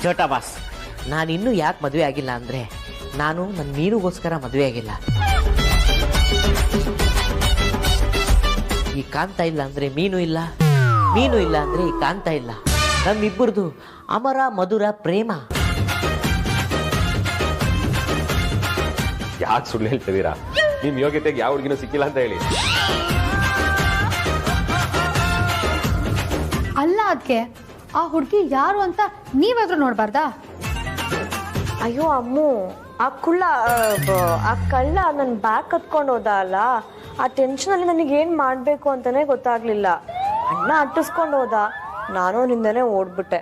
ಚೋಟಾ boss, ನಾನಿನ್ನೂ ಯಾಕೆ ಮದುವೆ ಆಗಿಲ್ಲ ಅಂದರೆ ನಾನು ನನ್ನ ಮೀನುಗೋಸ್ಕರ ಮದುವೆ ಆಗಿಲ್ಲ. ಈ ಕಾಂತ ಇಲ್ಲ ಅಂದರೆ ಮೀನು ಇಲ್ಲ, ಮೀನು ಇಲ್ಲ ಅಂದರೆ ಈ ಕಾಂತ ಇಲ್ಲ. ನಮ್ಮಿಬ್ಬರದು ಅಮರ ಮಧುರ ಪ್ರೇಮ. ಯಾಕೆ ಸುಳ್ಳು ಹೇಳ್ತಿದ್ದೀರಾ? ನಿಮ್ ಯೋಗ್ಯತೆಗೆ ಯಾವ ಹುಡುಗಿನೂ ಸಿಕ್ಕಿಲ್ಲ ಅಂತ ಹೇಳಿ. ಅಲ್ಲ, ಅದಕ್ಕೆ ಆ ಹುಡುಗಿ ಯಾರು ಅಂತ ನೀವಾದ್ರೂ ನೋಡ್ಬಾರ್ದಾ? ಅಯ್ಯೋ ಅಮ್ಮು, ಆ ಕಳ್ಳ ನನ್ನ ಬ್ಯಾಗ್ ಕತ್ಕೊಂಡು ಹೋದ ಅಲ್ಲ, ಆ ಟೆನ್ಷನಲ್ಲಿ ನನಗೆ ಏನು ಮಾಡಬೇಕು ಅಂತಾನೆ ಗೊತ್ತಾಗ್ಲಿಲ್ಲ. ಅಣ್ಣ ಅಟ್ಟಿಸ್ಕೊಂಡು ಹೋದ, ನಾನು ನಿಂದನೇ ಓಡ್ಬಿಟ್ಟೆ.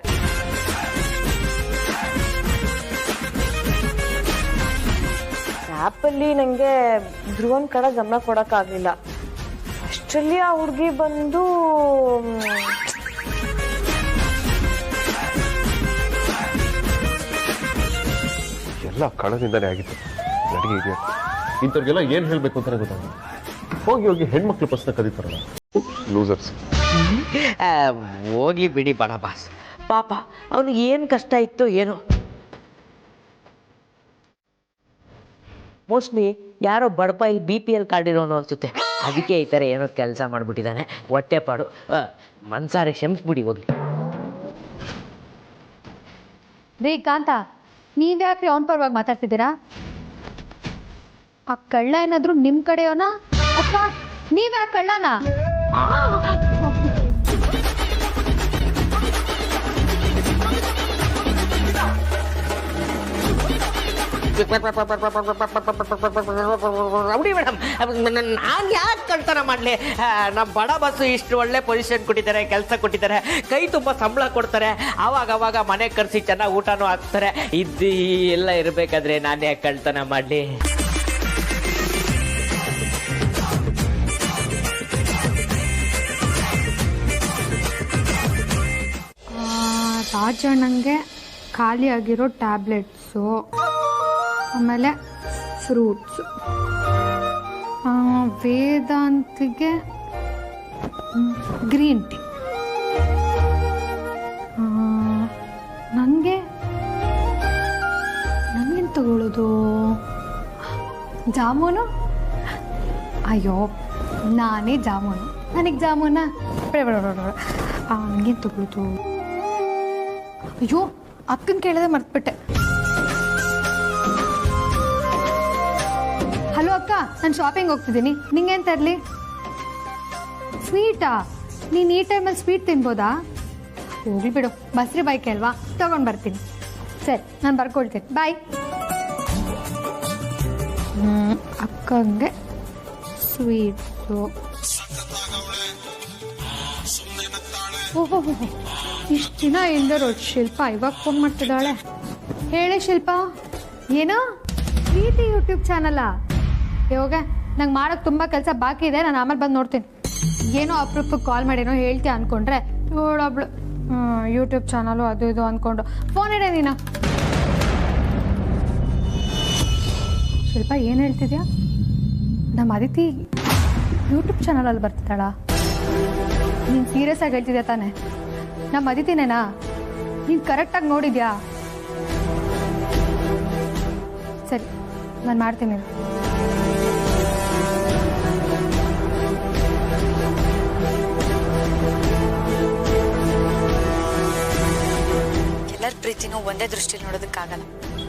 ಆ್ಯಪಲ್ಲಿ ನನಗೆ ಧ್ರುವನ್ ಕಡೆ ಗಮನ ಕೊಡೋಕ್ಕಾಗಲಿಲ್ಲ. ಅಷ್ಟರಲ್ಲಿ ಆ ಹುಡುಗಿ ಬಂದು ಎಲ್ಲ ಕಣದಿಂದಾನೇ ಆಗಿತ್ತು. ನನಗೆ ಇದೆ ಇಂಥವ್ರಿಗೆಲ್ಲ ಏನ್ ಹೇಳ್ಬೇಕು ಅಂತಾನೆ ಗೊತ್ತಾಗ. ಹೋಗಿ ಹೋಗಿ ಹೆಣ್ಮಕ್ಳು ಪ್ರಶ್ನೆ ಕದೀತಾರಲ್ಲ, ಲೂಸರ್ಸ್. ಹೋಗ್ಲಿ ಬಿಡಿ ಬಡ ಬಾಸ್, ಪಾಪ ಅವನಿಗೆ ಏನು ಕಷ್ಟ ಇತ್ತು ಏನೋ. ಮೋಸ್ಟ್ಲಿ ಯಾರೋ ಬಡಪಾಯಿ BPL ಕಾರ್ಡ್ ಇರೋನು ಅನ್ಸುತ್ತೆ, ಅದಕ್ಕೆ ಈ ಥರ ಏನೋ ಕೆಲಸ ಮಾಡಿಬಿಟ್ಟಿದ್ದಾನೆ. ಹೊಟ್ಟೆಪಾಡು, ಮನ್ಸಾರೆ ಕ್ಷಮಿಸ್ಬಿಡಿ ಹೋಗ್ಲಿ. ರೀ ಕಾಂತ, ನೀವ್ಯಾಕ್ರಿ ಅವನ ಪರವಾಗಿ ಮಾತಾಡ್ತಿದ್ದೀರಾ? ಆ ಕಳ್ಳ ಏನಾದ್ರು ನಿಮ್ಮ ಕಡೆಯವನ ಅಥವಾ ನೀವ್ಯಾಕೆ ಕಳ್ಳನ? ರೌಡಿ ಮೇಡಮ್, ನಾನು ಯಾಕೆ ಕಳ್ತನ ಮಾಡಲಿ? ನಮ್ಮ ಬಡ ಬಸ್ಸು ಇಷ್ಟು ಒಳ್ಳೆ ಪೊಸಿಷನ್ ಕೊಟ್ಟಿದ್ದಾರೆ, ಕೆಲಸ ಕೊಟ್ಟಿದ್ದಾರೆ, ಕೈ ತುಂಬ ಸಂಬಳ ಕೊಡ್ತಾರೆ, ಆವಾಗ ಮನೆಗೆ ಕರೆಸಿ ಚೆನ್ನಾಗಿ ಊಟನೂ ಹಾಕ್ತಾರೆ. ಇದು ಎಲ್ಲ ಇರಬೇಕಾದ್ರೆ ನಾನು ಯಾಕೆ ಕಳ್ತನ ಮಾಡಲಿ? ರಾಜಣ್ಣಂಗೆ ಖಾಲಿಯಾಗಿರೋ ಟ್ಯಾಬ್ಲೆಟ್ಸು, ಆಮೇಲೆ ಫ್ರೂಟ್ಸು, ವೇದಾಂತಿಗೆ ಗ್ರೀನ್ ಟೀ, ನನಗೇನು ತಗೊಳ್ಳೋದು? ಜಾಮೂನು? ಅಯ್ಯೋ, ನಾನೇ ಜಾಮೂನು, ನನಗೆ ಜಾಮೂನ ನನಗೇನು ತಗೊಳ್ಳೋದು? ಅಯ್ಯೋ, ಅಕ್ಕನ ಕೇಳದೆ ಮರ್ತ್ಬಿಟ್ಟೆ. ಹಲೋ ಅಕ್ಕ, ನಾನು ಶಾಪಿಂಗ್ ಹೋಗ್ತಿದ್ದೀನಿ, ನಿಂಗೇನು ತರಲಿ? ಸ್ವೀಟಾ? ನೀನು ಈ ಟೈಮಲ್ಲಿ ಸ್ವೀಟ್ ತಿನ್ಬೋದಾ? ಹೋಗ್ಲಿ ಬಿಡು, ಬಸ್ರಿ ಬೈಕ್ ಅಲ್ವಾ, ತಗೊಂಡು ಬರ್ತೀನಿ. ಸರಿ, ನಾನು ಬರ್ಕೊಳ್ತೀನಿ, ಬಾಯ್. ಅಕ್ಕಂಗೆ ಸ್ವೀಟ್ಸು. ಓಹೋ, ಇಷ್ಟು ದಿನ ಇಲ್ದಿರೋ ಶಿಲ್ಪ ಇವಾಗ ಫೋನ್ ಮಾಡ್ತಿದ್ದಾಳೆ. ಹೇಳಿ ಶಿಲ್ಪ, ಏನೋ ಪ್ರೀತಿ ಯೂಟ್ಯೂಬ್ ಚಾನಲ್ಲ? ಇವಾಗ ನಂಗೆ ಮಾಡೋಕ್ಕೆ ತುಂಬ ಕೆಲಸ ಬಾಕಿ ಇದೆ, ನಾನು ಆಮೇಲೆ ಬಂದು ನೋಡ್ತೀನಿ. ಏನೋ ಅಪ್ರೂಪಕ್ಕೆ ಕಾಲ್ ಮಾಡೇನೋ ಹೇಳ್ತೀಯ ಅಂದ್ಕೊಂಡ್ರೆ ನೋಡೊಬ್ಳು ಯೂಟ್ಯೂಬ್ ಚಾನಲು ಅದು ಇದು ಅಂದ್ಕೊಂಡು ಫೋನ್ ಇಡೇ ನೀನು. ಶಿಲ್ಪ, ಏನು ಹೇಳ್ತಿದ್ಯಾ? ನಮ್ಮ ಅದಿತಿ ಯೂಟ್ಯೂಬ್ ಚಾನಲಲ್ಲಿ ಬರ್ತಿದ್ದಾಳ? ನೀನು ಸೀರಿಯಸ್ ಆಗಿ ಹೇಳ್ತಿದ್ಯಾ ತಾನೆ? ನಮ್ಮ ಅದಿತಿನೇನಾ? ನೀನು ಕರೆಕ್ಟಾಗಿ ನೋಡಿದ್ಯಾ? ಸರಿ, ನಾನು ಮಾಡ್ತೀನಿ. ಎಲ್ಲರ ಪ್ರೀತಿನೂ ಒಂದೇ ದೃಷ್ಟಿಲಿ ನೋಡೋದಕ್ಕಾಗಲ್ಲ.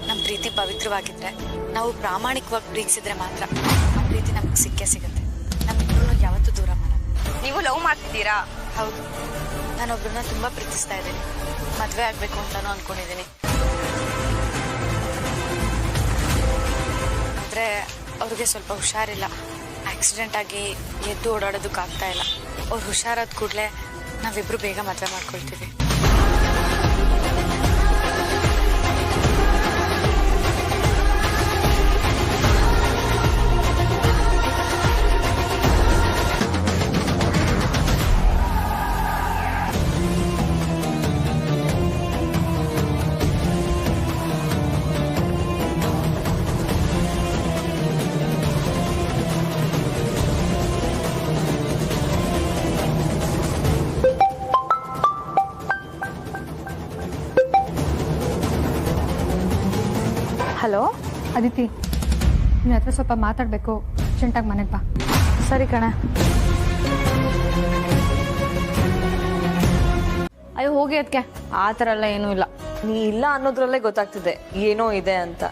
ನಮ್ಮ ಪ್ರೀತಿ ಪವಿತ್ರವಾಗಿದ್ರೆ, ನಾವು ಪ್ರಾಮಾಣಿಕವಾಗಿ ಪ್ರೀತಿಸಿದ್ರೆ ಮಾತ್ರ ಆ ಪ್ರೀತಿ ನಮ್ಗೆ ಸಿಕ್ಕೇ ಸಿಗುತ್ತೆ. ನಮ್ಮಿಬ್ಬರನ್ನು ಯಾವತ್ತೂ ದೂರ ಮಾಡಲ್ಲ. ನೀವು ಲವ್ ಮಾಡ್ತಿದ್ದೀರಾ? ಹೌದು, ನಾನೊಬ್ಬರನ್ನ ತುಂಬ ಪ್ರೀತಿಸ್ತಾ ಇದ್ದೀನಿ. ಮದುವೆ ಆಗಬೇಕು ಅಂತಾನೂ ಅಂದ್ಕೊಂಡಿದ್ದೀನಿ. ಆದರೆ ಅವ್ರಿಗೆ ಸ್ವಲ್ಪ ಹುಷಾರಿಲ್ಲ. ಆಕ್ಸಿಡೆಂಟ್ ಆಗಿ ಎದ್ದು ಓಡಾಡೋದಕ್ಕಾಗ್ತಾ ಇಲ್ಲ. ಅವ್ರು ಹುಷಾರಾದ ಕೂಡಲೇ ನಾವಿಬ್ಬರು ಬೇಗ ಮದುವೆ ಮಾಡ್ಕೊಳ್ತೀವಿ. ಅದಿತಿ ನಿನ್ನ ಹತ್ರ ಸ್ವಲ್ಪ ಮಾತಾಡಬೇಕು, ಅರ್ಜೆಂಟಾಗಿ ಮನೆಗೆ ಬಾ. ಸರಿ ಕಣೆ. ಅಯ್ಯೋ ಹೋಗಿ ಅದಕ್ಕೆ, ಆ ಥರ ಎಲ್ಲ ಏನೂ ಇಲ್ಲ. ನೀ ಇಲ್ಲ ಅನ್ನೋದ್ರಲ್ಲೇ ಗೊತ್ತಾಗ್ತಿದೆ ಏನೋ ಇದೆ ಅಂತ.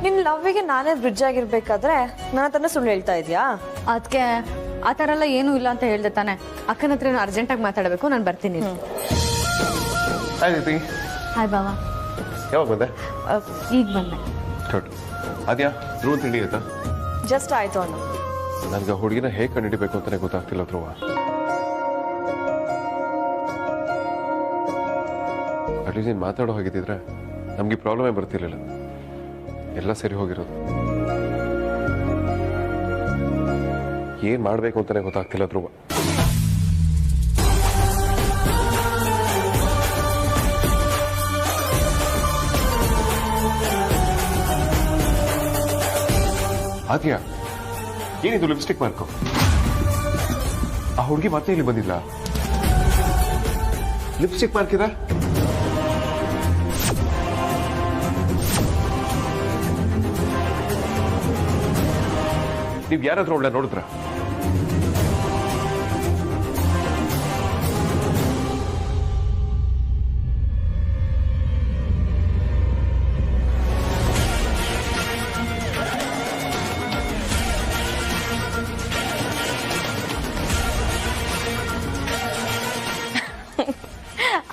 ನಿನ್ ಲವ್ವಿಗೆ ನಾನೇ ಬ್ರಿಡ್ಜ್ ಆಗಿರ್ಬೇಕಾದ್ರೆ ನನ್ನ ಹತ್ರನೇ ಸುಳ್ಳು ಹೇಳ್ತಾ ಇದೀಯಾ? ಅದಕ್ಕೆ ಆ ಥರ ಎಲ್ಲ ಏನೂ ಇಲ್ಲ ಅಂತ ಹೇಳ್ದೆ ತಾನೆ. ಅಕ್ಕನ ಹತ್ರ ಅರ್ಜೆಂಟಾಗಿ ಮಾತಾಡಬೇಕು, ನಾನು ಬರ್ತೀನಿ. ಹಾಯ್ ದೀತಿ. ಹಾಯ್ ಬಾವ. ಯಾವಾಗ ಬಂದೆ? ಈಗ ಬಂದೆ. ಗುಡ್. ಅದ್ಯಾ ಧ್ರುವ ತಿಂಡಿ ಆಯ್ತಾ? ಜಸ್ಟ್ ಆಯ್ತು ಅಣ್ಣ. ನನ್ಗೆ ಹುಡುಗಿನ ಹೇಗೆ ಕಂಡುಹಿಡಿಬೇಕು ಅಂತಾನೆ ಗೊತ್ತಾಗ್ತಿಲ್ಲ ಧ್ರುವ. ಅಟ್ಲೀಸ್ಟ್ ನೀನು ಮಾತಾಡೋ ಹಾಗಿದ್ದಿದ್ರೆ ನಮ್ಗೆ ಪ್ರಾಬ್ಲಮೇ ಬರ್ತಿರ್ಲಿಲ್ಲ. ಎಲ್ಲ ಸರಿ ಹೋಗಿರೋದು. ಏನ್ ಮಾಡ್ಬೇಕು ಅಂತಾನೆ ಗೊತ್ತಾಗ್ತಿಲ್ಲ ಧ್ರುವ. ಆದ್ಯಾ ಏನಿದು ಲಿಪ್ಸ್ಟಿಕ್ ಮಾರ್ಕು? ಆ ಹುಡುಗಿ ಮತ್ತೆ ಇಲ್ಲಿ ಬಂದಿಲ್ಲ. ಲಿಪ್ಸ್ಟಿಕ್ ಮಾರ್ಕ್ ಇದೆ. ನೀವ್ ಯಾರಾದ್ರೂ ಒಳ್ಳೆ ನೋಡಿದ್ರ?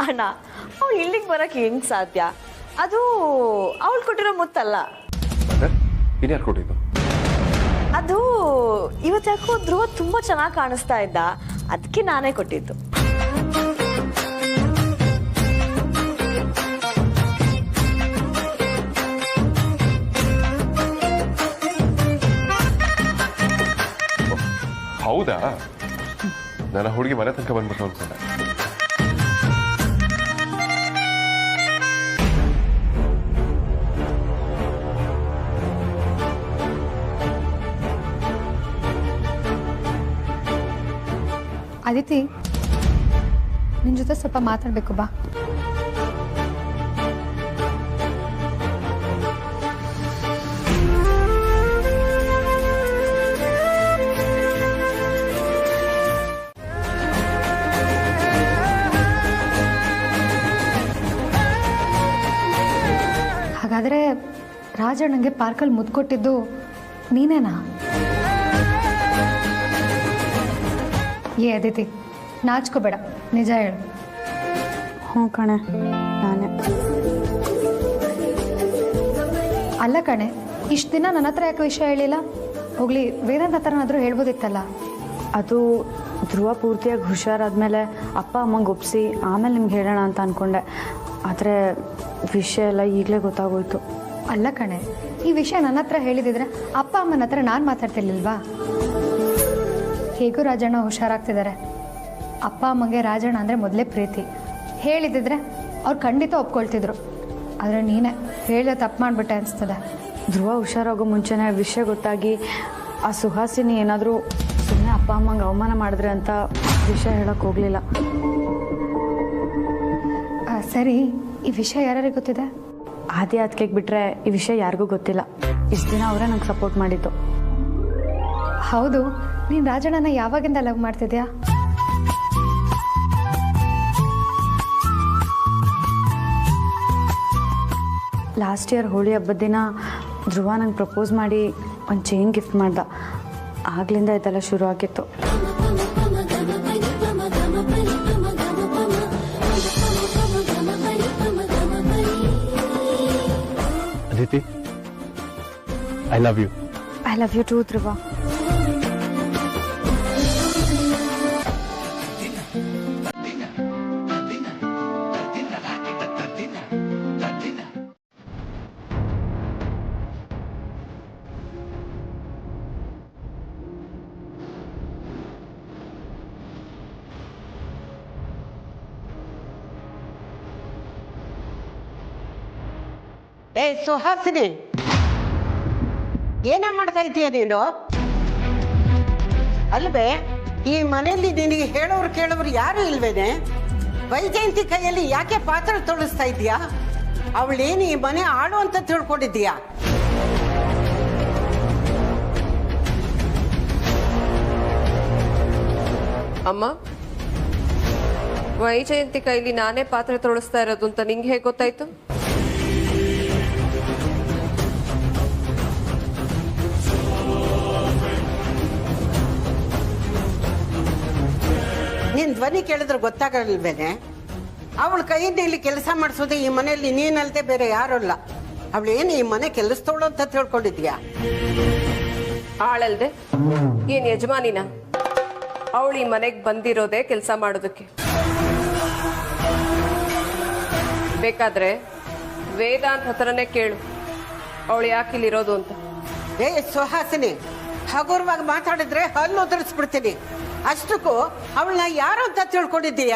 ಅಣ್ಣ ಅವ್ಳು ಇಲ್ಲಿಗೆ ಬರಕ್ ಹೆಂಗ್ ಸಾಧ್ಯ? ಅದು ಅವಳು ಕೊಟ್ಟಿರೋ ಮುತ್ತಲ್ಲ. ಇನ್ಯಾರು ಕೊಟ್ಟಿದ್ದು? ಅದು ಇವತ್ತು ಯಾಕೋ ಧ್ರುವ ತುಂಬಾ ಚೆನ್ನಾಗಿ ಕಾಣಿಸ್ತಾ ಇದ್ದ, ಅದಕ್ಕೆ ನಾನೇ ಕೊಟ್ಟಿದ್ದು. ಹೌದಾ? ನನ್ನ ಹುಡುಗಿ ಮನೆ ತನಕ ಬಂದ್ಬಿಟ್ಟು ಅನ್ಕೊಂಡೆ. ಅದಿತಿ ನಿನ್ನ ಜೊತೆ ಸ್ವಲ್ಪ ಮಾತಾಡಬೇಕು, ಬಾ. ಹಾಗಾದರೆ ರಾಜಣ್ಣಂಗೆ ಪಾರ್ಕಲ್ಲಿ ಮುದ್ದು ಕೊಟ್ಟಿದ್ದು ನೀನೇನಾ? ಏ ಅದಿತಿ, ನಾಚ್ಕೋಬೇಡ, ನಿಜ ಹೇಳು. ಹ್ಞೂ ಕಣೆ, ನಾನೇ. ಅಲ್ಲ ಕಣೆ, ಇಷ್ಟು ದಿನ ನನ್ನ ಹತ್ರ ಯಾಕೆ ವಿಷಯ ಹೇಳಿಲ್ಲ? ಹೋಗ್ಲಿ, ವೇದಾಂತ ಹತ್ರನಾದರೂ ಹೇಳ್ಬೋದಿತ್ತಲ್ಲ. ಅದು ಧ್ರುವ ಪೂರ್ತಿಯಾಗಿ ಹುಷಾರಾದ್ಮೇಲೆ ಅಪ್ಪ ಅಮ್ಮಂಗೆ ಒಪ್ಪಿಸಿ ಆಮೇಲೆ ನಿಮ್ಗೆ ಹೇಳೋಣ ಅಂತ ಅಂದ್ಕೊಂಡೆ. ಆದರೆ ವಿಷಯ ಎಲ್ಲ ಈಗಲೇ ಗೊತ್ತಾಗೋಯ್ತು. ಅಲ್ಲ ಕಣೆ, ಈ ವಿಷಯ ನನ್ನ ಹತ್ರ ಹೇಳಿದಿದ್ರೆ ಅಪ್ಪ ಅಮ್ಮನ ಹತ್ರ ನಾನು ಮಾತಾಡ್ತಿರ್ಲಿಲ್ವಾ? ಹೇಗೂ ರಾಜಣ್ಣ ಹುಷಾರಾಗ್ತಿದ್ದಾರೆ. ಅಪ್ಪ ಅಮ್ಮಂಗೆ ರಾಜಣ್ಣ ಅಂದರೆ ಮೊದಲೇ ಪ್ರೀತಿ. ಹೇಳಿದಿದ್ರೆ ಅವ್ರು ಖಂಡಿತ ಒಪ್ಕೊಳ್ತಿದ್ರು. ಆದರೆ ನೀನೇ ಹೇಳಿದೆ ತಪ್ಪು ಮಾಡಿಬಿಟ್ಟೆ ಅನಿಸ್ತದೆ. ಧ್ರುವ ಹುಷಾರಾಗೋ ಮುಂಚೆನೇ ವಿಷಯ ಗೊತ್ತಾಗಿ ಆ ಸುಹಾಸಿನಿ ಏನಾದರೂ ಸುಮ್ಮನೆ ಅಪ್ಪ ಅಮ್ಮಂಗೆ ಅವಮಾನ ಮಾಡಿದ್ರೆ ಅಂತ ವಿಷಯ ಹೇಳೋಕ್ಕೆ ಹೋಗಲಿಲ್ಲ. ಸರಿ, ಈ ವಿಷಯ ಯಾರ್ಯಾರಿಗೆ ಗೊತ್ತಿದೆ? ಆದಿ ಅದಕ್ಕೆ ಬಿಟ್ಟರೆ ಈ ವಿಷಯ ಯಾರಿಗೂ ಗೊತ್ತಿಲ್ಲ. ಇಷ್ಟು ದಿನ ಅವರೇ ನಂಗೆ ಸಪೋರ್ಟ್ ಮಾಡಿದ್ದು. ಹೌದು, ನೀನು ರಾಜಣ್ಣನ ಯಾವಾಗಿಂದ ಲವ್ ಮಾಡ್ತಿದ್ಯಾ? ಲಾಸ್ಟ್ ಇಯರ್ ಹೋಳಿ ಹಬ್ಬದ ದಿನ ಧ್ರುವ ನಂಗೆ ಪ್ರಪೋಸ್ ಮಾಡಿ ಒಂದು ಚೈನ್ ಗಿಫ್ಟ್ ಮಾಡ್ದ. ಆಗ್ಲಿಂದ ಇದೆಲ್ಲ ಶುರು ಆಗಿತ್ತು. Aditi, I love you. I love you too Dhruva. ಏ ಸುಹಾಸಿನಿ, ಏನ ಮಾಡ್ತಾ ಇದೀಯ ನೀನು? ಅಲ್ವೇ, ಈ ಮನೆಯಲ್ಲಿ ನಿನಗೆ ಹೇಳೋರು ಕೇಳೋರು ಯಾರು ಇಲ್ವೇನೆ? ವೈಜಯಂತಿ ಕೈಯಲ್ಲಿ ಯಾಕೆ ಪಾತ್ರೆ ತೊಳಸ್ತಾ ಇದೀಯಾ? ಅವಳೇನು ಈ ಮನೆ ಆಳು ಅಂತ ತಿಳ್ಕೊಂಡಿದ್ದೀಯಾ? ಅಮ್ಮ, ವೈಜಯಂತಿ ಕೈಲಿ ನಾನೇ ಪಾತ್ರೆ ತೊಳಸ್ತಾ ಇರೋದು ಅಂತ ನಿಂಗೆ ಹೇಗೆ ಗೊತ್ತಾಯ್ತು? ನಿನ್ ಧ್ವನಿ ಕೇಳಿದ್ರೆ ಗೊತ್ತಾಗಲ್ವೇನೆ? ಅವಳ ಕೈಯಿಂದ ಇಲ್ಲಿ ಕೆಲಸ ಮಾಡಿಸೋದು ಈ ಮನೆಯಲ್ಲಿ ನೀನಲ್ದೆ ಬೇರೆ ಯಾರು ಅಲ್ಲ. ಅವಳೇನು ಈ ಮನೆ ಕೆಲಸದವಳು ಅಂತ ತಿಳ್ಕೊಂಡಿದ್ಯಾ? ಆಳಲ್ದೆ ಏನ್ ಯಜಮಾನಿನ? ಅವಳು ಈ ಮನೆಗೆ ಬಂದಿರೋದೇ ಕೆಲಸ ಮಾಡೋದಕ್ಕೆ. ಬೇಕಾದ್ರೆ ವೇದಾಂತ್ ಹತ್ರನೇ ಕೇಳು ಅವಳು ಯಾಕೆ ಇಲ್ಲಿರೋದು ಅಂತ. ಏ ಸುಹಾಸಿನಿ, ಹಗುರವಾಗಿ ಮಾತಾಡಿದ್ರೆ ಹಲ್ಲು ಉದುರಿಸ್ಬಿಡ್ತೀನಿ. ಅಷ್ಟಕ್ಕೂ ಅವಳನ್ನ ಯಾರು ಅಂತ ತಿಳ್ಕೊಂಡಿದ್ದೀಯ?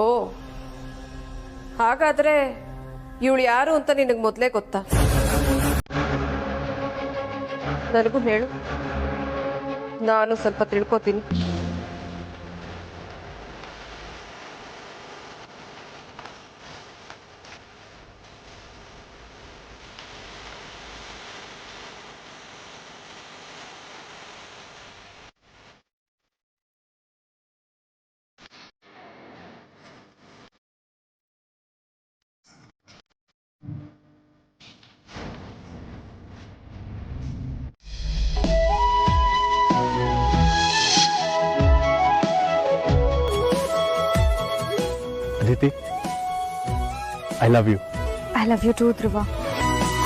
ಓ, ಹಾಗಾದ್ರೆ ಇವಳು ಯಾರು ಅಂತ ನಿನಗೆ ಮೊದಲೇ ಗೊತ್ತಾ? ನನಗೂ ಹೇಳು, ನಾನು ಸ್ವಲ್ಪ ತಿಳ್ಕೊತೀನಿ. Aditi, I love you. I love you too Dhruva.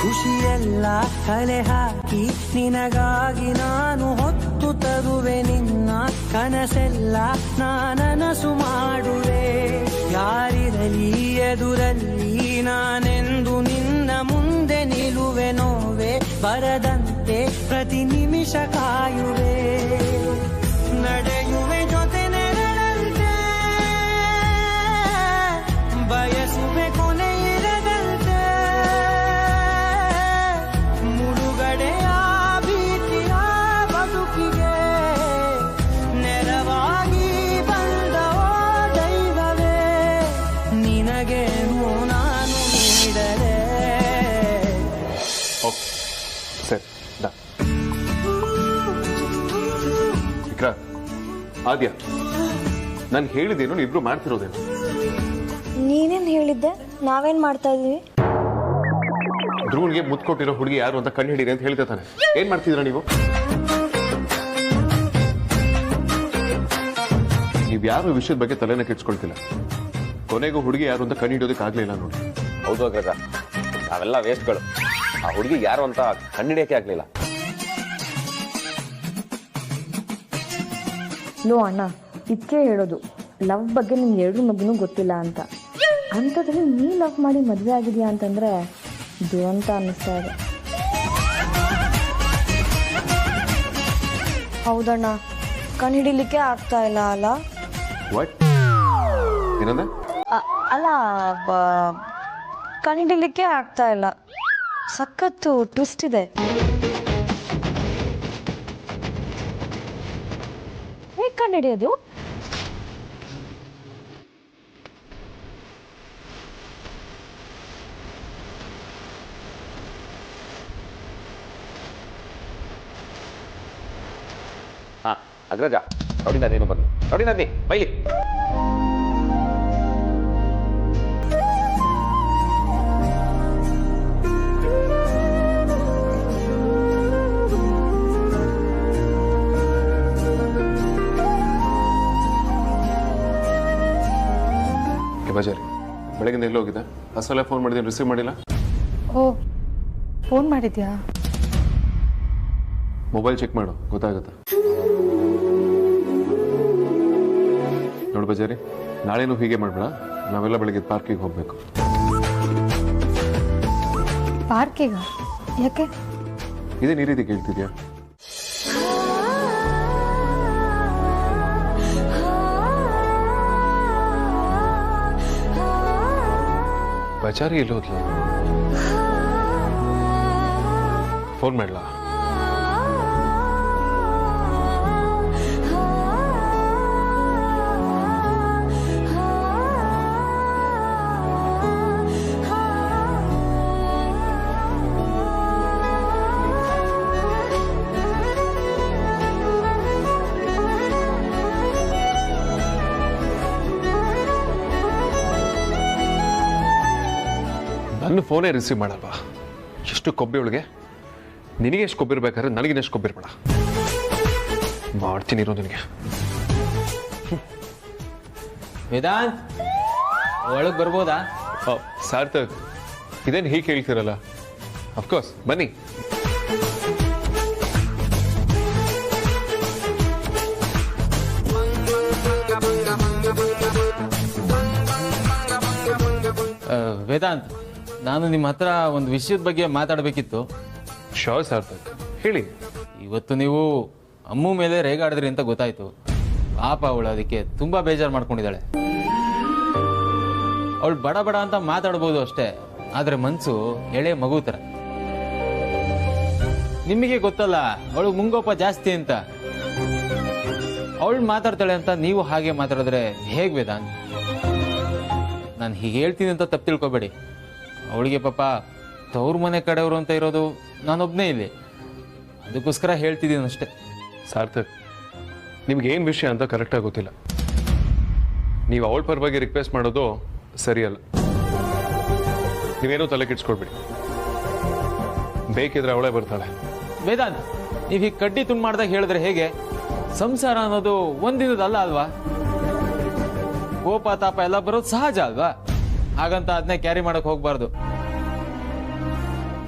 ಖುಷಿಯೆಲ್ಲ ಕಲೆ ಹಾಕಿ ನಿನಗಾಗಿ ನಾನು ಹೊತ್ತು ತರುವೆ. ನಿನ್ನ ಕನಸೆಲ್ಲ ನಾನನಸು ಮಾಡುವೆ. ಯಾರಿರಲಿ ಎದುರಲ್ಲಿ ನಾನೆಂದು ನಿನ್ನ ಮುಂದೆ ನಿಲ್ಲುವೆ. ನೋವೆ ಬರದಂತೆ ಪ್ರತಿ ನಿಮಿಷ ಕಾಯುವೆ. ನಡೆಯುವೆ ಜೊತೆ ನೆರಳಂತೆ, ಬಯಸುವೆ ಕೊನೆ ಇರದಂತೆ. ಮುಳುಗಡೆಯ ಭೀತಿಯ ಬದುಕಿಗೆ ನೆರವಾಗಿ ಬಂದ ದೈವವೇ, ನಿನಗೇನು ನಾನು ನೀಡಲೇ. ಸರಿ, ವಿಕ್ರಾಂತ್, ಆದ್ಯ, ನಾನು ಹೇಳಿದ್ದೇನು ಇಬ್ರು ಮಾಡ್ತಿರೋದೇನು? ನೀನೇನ್ ಹೇಳಿದ್ದೆ? ನಾವೇನ್ ಮಾಡ್ತಾ ಇದೀವಿ? ಧ್ರುವನ್ಗೆ ಮುತ್ತು ಕೊಟ್ಟಿರೋ ಹುಡುಗಿ ಯಾರು ಅಂತ ಕಂಡು ಹಿಡೀರಿ ಅಂತ ಹೇಳ್ತಾ ತಾನೆ. ಏನ್ ಮಾಡ್ತಿದ್ರ ನೀವು? ನೀವ್ ಯಾರು ವಿಷಯದ ಬಗ್ಗೆ ತಲೆನ ಕೆಡ್ಸ್ಕೊಳ್ತಿಲ್ಲ. ಕೊನೆಗೂ ಹುಡುಗಿ ಯಾರು ಅಂತ ಕಂಡು ಹಿಡಿಯೋದಕ್ಕೆ ಆಗ್ಲಿಲ್ಲ ನೋಡಿ. ಹೌದು ಅಗ್ರಜ, ನಾವೆಲ್ಲ ವೇಸ್ಟ್ಗಳು. ಆ ಹುಡುಗಿ ಯಾರು ಅಂತ ಕಂಡಿಡಿಯಕ್ಕೆ ಆಗ್ಲಿಲ್ಲ. ಲೋ ಅಣ್ಣ, ಇದಕ್ಕೆ ಹೇಳೋದು ಲವ್ ಬಗ್ಗೆ ನಿಮ್ಗೆ ಎರಡು ಮಗನೂ ಗೊತ್ತಿಲ್ಲ ಅಂತ. ಅಂಥದ್ರಲ್ಲಿ ನೀ ಲವ್ ಮಾಡಿ ಮದುವೆ ಆಗಿದೆಯಾ ಅಂತಂದ್ರೆ ದುರಂತ ಅನ್ನಿಸ್ತಾ ಇದೆ. ಹೌದಣ್ಣ, ಕಂಡುಹಿಡಿಲಿಕ್ಕೆ ಆಗ್ತಾ ಇಲ್ಲ ಅಲ್ಲ? ಏನಂದ? ಅಲ್ಲ, ಕಂಡುಹಿಡಿಲಿಕ್ಕೆ ಆಗ್ತಾ ಇಲ್ಲ. ಸಖತ್ತು ಟ್ವಿಸ್ಟ್ ಇದೆ. ಹೇಗೆ ಕಂಡುಹಿಡಿಯೋದು? ಹಾ ಅಗ್ರಜ, ನೋಡಿ ನಾನೇನು ಬಂದು ನೋಡಿ ನನ್ನಿ ಬೈಲಿ. ಬಜಾರಿ, ಬೆಳಗಿಂದ ಎಲ್ಲಿ ಹೋಗಿದ್ದೆ? ಅಸಲ ಫೋನ್ ಮಾಡಿದ್ದೀನಿ, ರಿಸೀವ್ ಮಾಡಿಲ್ಲ. ಓ, ಫೋನ್ ಮಾಡಿದ್ಯಾ? ಮೊಬೈಲ್ ಚೆಕ್ ಮಾಡು, ಗೊತ್ತಾಗುತ್ತೆ. ನೋಡು ಬಜಾರಿ, ನಾಳೆನೂ ಹೀಗೆ ಮಾಡ್ಬೇಡ. ನಾವೆಲ್ಲ ಬೆಳಗ್ಗೆ ಪಾರ್ಕಿಗೆ ಹೋಗ್ಬೇಕು. ಪಾರ್ಕಿಗ? ಯಾಕೆ? ಇದೇನು ಈ ರೀತಿ ಕೇಳ್ತಿದ್ಯಾ? ಬಚಾರಿ ಎಲ್ಲಿ ಹೋದ್ಲು? ಫೋನ್ ಮಾಡ್ಲಾ? ನನ್ನ ಫೋನೇ ರಿಸೀವ್ ಮಾಡಲ್ವಾ? ಎಷ್ಟು ಕೊಬ್ಬಿ ಒಳಗೆ? ನಿನಗೆ ಎಷ್ಟು ಕೊಬ್ಬಿರ್ಬೇಕಾದ್ರೆ ನನಗಿನೆಷ್ಟು ಕೊಬ್ಬಿರ್ಬೇಡ. ಮಾಡ್ತೀನಿ ಇರೋ ನಿನಗೆ. ವೇದಾಂತ್, ಒಳಗೆ ಬರ್ಬೋದಾ? ಸಾರ್ಥಕ್, ಇದೇನು ಹೀಗೆ ಕೇಳ್ತಿರಲ್ಲ? ಅಫ್ಕೋರ್ಸ್, ಬನ್ನಿ. ವೇದಾಂತ್, ನಾನು ನಿಮ್ಮ ಹತ್ರ ಒಂದು ವಿಷಯದ ಬಗ್ಗೆ ಮಾತಾಡಬೇಕಿತ್ತು. ಶೋರ್ ಸಾರ್ಥಕ್, ಹೇಳಿ. ಇವತ್ತು ನೀವು ಅಮ್ಮು ಮೇಲೆ ರೇಗಾಡಿದ್ರಿ ಅಂತ ಗೊತ್ತಾಯ್ತು. ಪಾಪ ಅವಳು ಅದಕ್ಕೆ ತುಂಬಾ ಬೇಜಾರು ಮಾಡ್ಕೊಂಡಿದ್ದಾಳೆ. ಅವಳು ಬಡ ಬಡ ಅಂತ ಮಾತಾಡ್ಬೋದು ಅಷ್ಟೇ, ಆದ್ರೆ ಮನ್ಸು ಎಳೆ ಮಗು ಥರ. ನಿಮಗೆ ಗೊತ್ತಲ್ಲ ಅವಳು ಮುಂಗೋಪ ಜಾಸ್ತಿ ಅಂತ. ಅವಳು ಮಾತಾಡ್ತಾಳೆ ಅಂತ ನೀವು ಹಾಗೆ ಮಾತಾಡಿದ್ರೆ ಹೇಗ್ ವೇದಾಂತ್? ನಾನು ಹೀಗೆ ಹೇಳ್ತೀನಿ ಅಂತ ತಪ್ಪು ತಿಳ್ಕೊಬೇಡಿ. ಅವಳಿಗೆ ಪಾಪ ತವ್ರ ಮನೆ ಕಡೆಯವರು ಅಂತ ಇರೋದು ನಾನೊಬ್ಬನೇ ಇಲ್ಲಿ, ಅದಕ್ಕೋಸ್ಕರ ಹೇಳ್ತಿದ್ದೀನಿ ಅಷ್ಟೇ. ಸಾರ್ಥಕ್, ನಿಮ್ಗೆ ಏನು ವಿಷಯ ಅಂತ ಕರೆಕ್ಟಾಗಿ ಗೊತ್ತಿಲ್ಲ. ನೀವು ಅವಳ ಪರವಾಗಿ ರಿಕ್ವೆಸ್ಟ್ ಮಾಡೋದು ಸರಿಯಲ್ಲ. ನೀವೇನೋ ತಲೆ ಕೆಡ್ಸ್ಕೊಳ್ಬೇಡಿ. ಬೇಕಿದ್ರೆ ಅವಳೇ ಬರ್ತಾಳೆ. ವೇದಾಂತ್, ನೀವು ಹೀಗೆ ಕಡ್ಡಿ ತುಂಡು ಮಾಡ್ದಾಗ ಹೇಳಿದ್ರೆ ಹೇಗೆ? ಸಂಸಾರ ಅನ್ನೋದು ಒಂದಿನದಲ್ಲ ಅಲ್ವಾ? ಕೋಪ ತಾಪ ಎಲ್ಲ ಬರೋದು ಸಹಜ ಅಲ್ವಾ? ಹಾಗಂತ ಅದನ್ನೇ ಕ್ಯಾರಿ ಮಾಡಕ್ ಹೋಗ್ಬಾರ್ದು.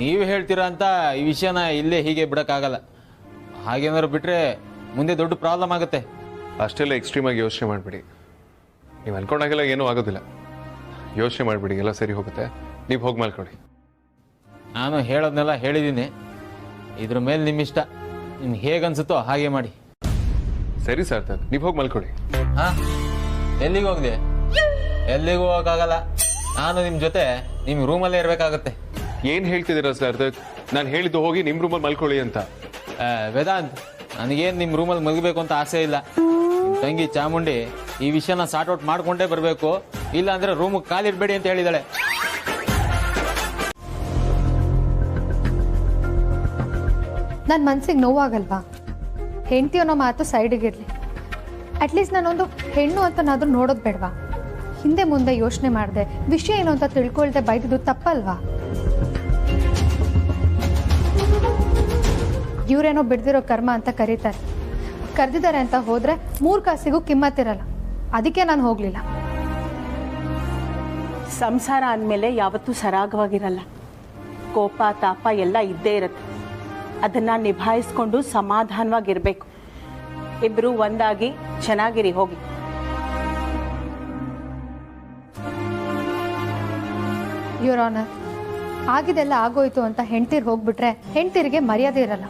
ನೀವು ಹೇಳ್ತೀರಾ ಅಂತ ಈ ವಿಷಯನ ಇಲ್ಲೇ ಹೀಗೆ ಬಿಡಕ್ಕಾಗಲ್ಲ. ಹಾಗೇನಾದ್ರು ಬಿಟ್ರೆ ಮುಂದೆ ದೊಡ್ಡ ಪ್ರಾಬ್ಲಮ್ ಆಗುತ್ತೆ. ಅಷ್ಟೆಲ್ಲ ಎಕ್ಸ್ಟ್ರೀಮ್ ಆಗಿ ಯೋಚನೆ ಮಾಡಬೇಡಿ. ನೀವು ಅನ್ಕೊಂಡಾಗೆಲ್ಲ ಏನೂ ಆಗೋದಿಲ್ಲ. ಯೋಚನೆ ಮಾಡಬೇಡಿ, ಎಲ್ಲ ಸರಿ ಹೋಗುತ್ತೆ. ನೀವು ಹೋಗಿ ಮಾಡ್ಕೊಳ್ಳಿ. ನಾನು ಹೇಳೋದನ್ನೆಲ್ಲ ಹೇಳಿದ್ದೀನಿ. ಇದ್ರ ಮೇಲೆ ನಿಮ್ಮಿಷ್ಟ. ನಿಮ್ಗೆ ಹೇಗನ್ಸುತ್ತೋ ಹಾಗೆ ಮಾಡಿ. ಸರಿ ಸಾರ್ಥಕ್, ನೀವು ಹೋಗಿ ಮಲ್ಕೊಳ್ಳಿ. ಹಾ, ಎಲ್ಲಿಗೆ ಹೋಗ್ಲಿ? ಎಲ್ಲಿಗೂ ಹೋಗಕ್ಕಾಗಲ್ಲ. ನಾನು ನಿಮ್ಮ ಜೊತೆ ನಿಮ್ಮ ರೂಮಲ್ಲೇ ಇರಬೇಕಾಗತ್ತೆ. ಏನು ಹೇಳ್ತಿದ್ದೀರಾ ಸಾರ್ಥಕ್? ನಾನು ಹೇಳಿದ್ದು ಹೋಗಿ ನಿಮ್ಮ ರೂಮಲ್ಲಿ ಮಲ್ಕೊಳ್ಳಿ ಅಂತ. ವೇದಾಂತ್, ನನಗೇನು ನಿಮ್ಮ ರೂಮಲ್ಲಿ ಮಲಗಬೇಕು ಅಂತ ಆಸೆ ಇಲ್ಲ. ನಿಮ್ ತಂಗಿ ಚಾಮುಂಡಿ ಈ ವಿಷಯನ ಸಾರ್ಟ್ ಔಟ್ ಮಾಡ್ಕೊಂಡೇ ಬರಬೇಕು, ಇಲ್ಲ ಅಂದ್ರೆ ರೂಮಿಗೆ ಕಾಲಿಡಬೇಡಿ ಅಂತ ಹೇಳಿದಾಳೆ. ನನ್ನ ಮನ್ಸಿಗೆ ನೋವಾಗಲ್ವಾ? ಹೆಂಡತಿ ಅನ್ನೋ ಮಾತು ಸೈಡಿಗಿರಲಿ. ಅಟ್ಲೀಸ್ಟ್ ನಾನೊಂದು ಹೆಣ್ಣು ಅಂತನಾದ್ರೂ ನೋಡೋದು ಬೇಡವಾ? ಹಿಂದೆ ಮುಂದೆ ಯೋಚನೆ ಮಾಡಿದೆ, ವಿಷಯ ಏನು ಅಂತ ತಿಳ್ಕೊಳ್ದೆ ಬೈದಿದ್ದು ತಪ್ಪಲ್ವಾ? ಇವರೇನೋ ಬಿಡ್ದಿರೋ ಕರ್ಮ ಅಂತ ಕರೀತಾರೆ. ಕರೆದಿದ್ದಾರೆ ಅಂತ ಹೋದ್ರೆ 3 ಕಾಸಿಗೂ ಕಿಮ್ಮತ್ತಿರಲ್ಲ. ಅದಕ್ಕೆ ನಾನು ಹೋಗ್ಲಿಲ್ಲ. ಸಂಸಾರ ಅಂದಮೇಲೆ ಯಾವತ್ತೂ ಸರಾಗವಾಗಿರಲ್ಲ. ಕೋಪ ತಾಪ ಎಲ್ಲ ಇದ್ದೇ ಇರುತ್ತೆ. ಅದನ್ನ ನಿಭಾಯಿಸ್ಕೊಂಡು ಸಮಾಧಾನವಾಗಿರ್ಬೇಕು. ಇಬ್ರು ಒಂದಾಗಿ ಚೆನ್ನಾಗಿರಿ. ಹೋಗಿ. ಯುವರ್ ಆನರ್, ಆಗಿದೆಲ್ಲ ಆಗೋಯ್ತು ಅಂತ ಹೆಂಡ್ತೀರ್ ಹೋಗ್ಬಿಟ್ರೆ ಹೆಂಡ್ತೀರಿಗೆ ಮರ್ಯಾದೆ ಇರಲ್ಲ.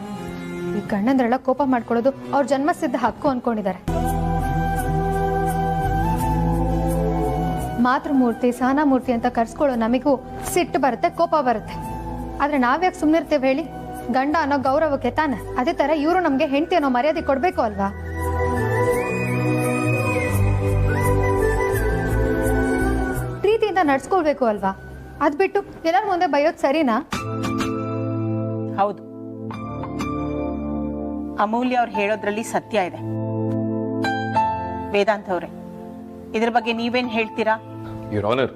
ಈ ಗಂಡಂದ್ರೆಲ್ಲ ಕೋಪ ಮಾಡ್ಕೊಳ್ಳೋದು ಅವ್ರ ಜನ್ಮಸಿದ್ಧ ಹಕ್ಕು ಅನ್ಕೊಂಡಿದ್ದಾರೆ. ಮಾತೃಮೂರ್ತಿ ಸಹನಾಮೂರ್ತಿ ಅಂತ ಕರ್ಸ್ಕೊಳ್ಳೋ ನಮಗೂ ಸಿಟ್ಟು ಬರುತ್ತೆ, ಕೋಪ ಬರುತ್ತೆ. ಆದ್ರೆ ನಾವ್ಯಾಕೆ ಸುಮ್ಮನಿರ್ತೇವೆ ಹೇಳಿ? ಗಂಡ ಅನ್ನೋ ಗೌರವಕ್ಕೆ ತಾನೆ. ಅದೇ ತರ ಇವರು ನಮ್ಗೆ ಹೆಂಡತಿ ಅನ್ನೋ ಮರ್ಯಾದೆ ಕೊಡ್ಬೇಕು ಅಲ್ವಾ? ಪ್ರೀತಿಯಿಂದ ನಡ್ಸ್ಕೊಳ್ಬೇಕು ಅಲ್ವಾ? ಅದ್ ಬಿಟ್ಟು ಎಲ್ಲರ ಮುಂದೆ ಬೈಯೋದ್ ಸರಿನಾ? ಹೌದು, ಅಮೂಲ್ಯ ಅವ್ರು ಹೇಳೋದ್ರಲ್ಲಿ ಸತ್ಯ ಇದೆ. ವೇದಾಂತ್ ಅವರೇ, ಇದ್ರ ಬಗ್ಗೆ ನೀವೇನ್ ಹೇಳ್ತೀರಾ? ಯುವರ್ ಆನರ್,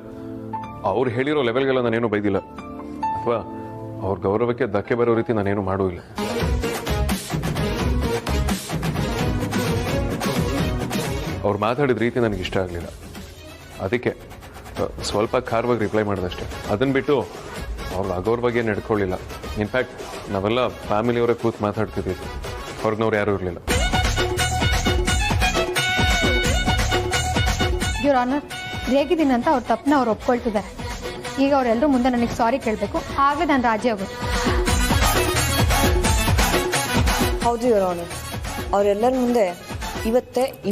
ಅವ್ರು ಹೇಳಿರೋ ಲೆವೆಲ್ಗೆಲ್ಲ ನಾನೇನು ಬೈದಿಲ್ಲ, ಅಥವಾ ಅವ್ರ ಗೌರವಕ್ಕೆ ಧಕ್ಕೆ ಬರೋ ರೀತಿ ನಾನೇನು ಮಾಡೂ ಇಲ್ಲ. ಅವ್ರು ಮಾತಾಡಿದ ರೀತಿ ನನಗೆ ಇಷ್ಟ ಆಗಲಿಲ್ಲ. ಅದಕ್ಕೆ ಸ್ವಲ್ಪ ಖಾರವಾಗಿ ರಿಪ್ಲೈ ಮಾಡಿದಷ್ಟೇ. ಅದನ್ನು ಬಿಟ್ಟು ಅವ್ರು ಅಗೌರವಾಗಿ ನಡ್ಕೊಳ್ಳಿಲ್ಲ. ಇನ್ಫ್ಯಾಕ್ಟ್ ನಾವೆಲ್ಲ ಫ್ಯಾಮಿಲಿಯವರೇ ಕೂತು ಮಾತಾಡ್ತಿದ್ದೀವಿ, ಹೊರಗಿನವ್ರು ಯಾರೂ ಇರಲಿಲ್ಲ. ಯುವರ್ ಆನರ್, ರೇಗಿದ್ದೀನಿ ಅಂತ ಅವ್ರ ತಪ್ಪನ್ನ ಅವ್ರು ಒಪ್ಕೊಳ್ತಿದ್ದಾರೆ. ಈಗ ಅವರೆಲ್ಲರೂ ಮುಂದೆ ನನಗೆ ಸಾರಿ ಕೇಳಬೇಕು, ಆಗಲೇ ನಾನು ರಾಜಿ ಆಗೋದು. ಹೌದು ಯುವರ್ ಆನರ್, ಅವರೆಲ್ಲರ ಮುಂದೆ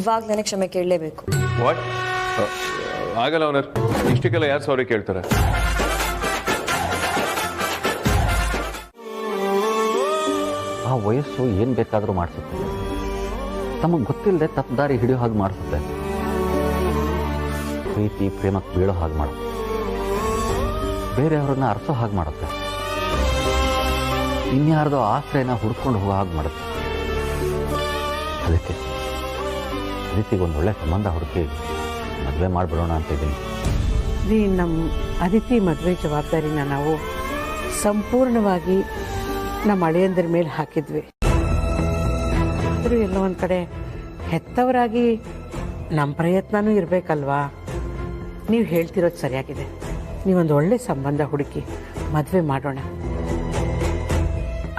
ಇವಾಗ ನನಗೆ ಕ್ಷಮೆ ಕೇಳಲೇಬೇಕು. ವಾಟ್? ಆಗಲ್ಲ ಆನರ್, ಇಷ್ಟಕ್ಕೆಲ್ಲ ಯಾರು ಸಾರಿ ಕೇಳ್ತಾರೆ? ಆ ವಯಸ್ಸು ಏನು ಬೇಕಾದರೂ ಮಾಡಿಸುತ್ತೆ. ತಮಗೆ ಗೊತ್ತಿಲ್ಲದೆ ತಪ್ಪು ದಾರಿ ಹಿಡಿಯೋ ಹಾಗೆ ಮಾಡಿಸುತ್ತೆ. ಪ್ರೀತಿ ಪ್ರೇಮಕ್ಕೆ ಬೀಳೋ ಹಾಗೆ ಮಾಡುತ್ತೆ. ಬೇರೆಯವ್ರನ್ನ ಅರಸೋ ಹಾಗೆ ಮಾಡುತ್ತೆ. ಇನ್ಯಾರ್ದೋ ಆಶ್ರಯನ ಹುಡ್ಕೊಂಡು ಹೋಗೋ ಹಾಗೆ ಮಾಡುತ್ತೆ. ಅದಕ್ಕೆ ಅದಿತಿಗೊಂದು ಒಳ್ಳೆ ಸಂಬಂಧ ಹುಡುಕಿ ಮದುವೆ ಮಾಡಿಬಿಡೋಣ ಅಂತ ಇದ್ದೀನಿ. ನಮ್ಮ ಅದಿತಿ ಮದುವೆ ಜವಾಬ್ದಾರಿನ ನಾವು ಸಂಪೂರ್ಣವಾಗಿ ನಮ್ಮ ಅಳಿಯಂದ್ರ ಮೇಲೆ ಹಾಕಿದ್ವಿ. ಆದರೂ ಎಲ್ಲೋ ಒಂದು ಕಡೆ ಹೆತ್ತವರಾಗಿ ನಮ್ಮ ಪ್ರಯತ್ನನೂ ಇರಬೇಕಲ್ವಾ? ನೀವು ಹೇಳ್ತಿರೋದು ಸರಿಯಾಗಿದೆ. ನೀವೊಂದು ಒಳ್ಳೆ ಸಂಬಂಧ ಹುಡುಕಿ ಮದುವೆ ಮಾಡೋಣ.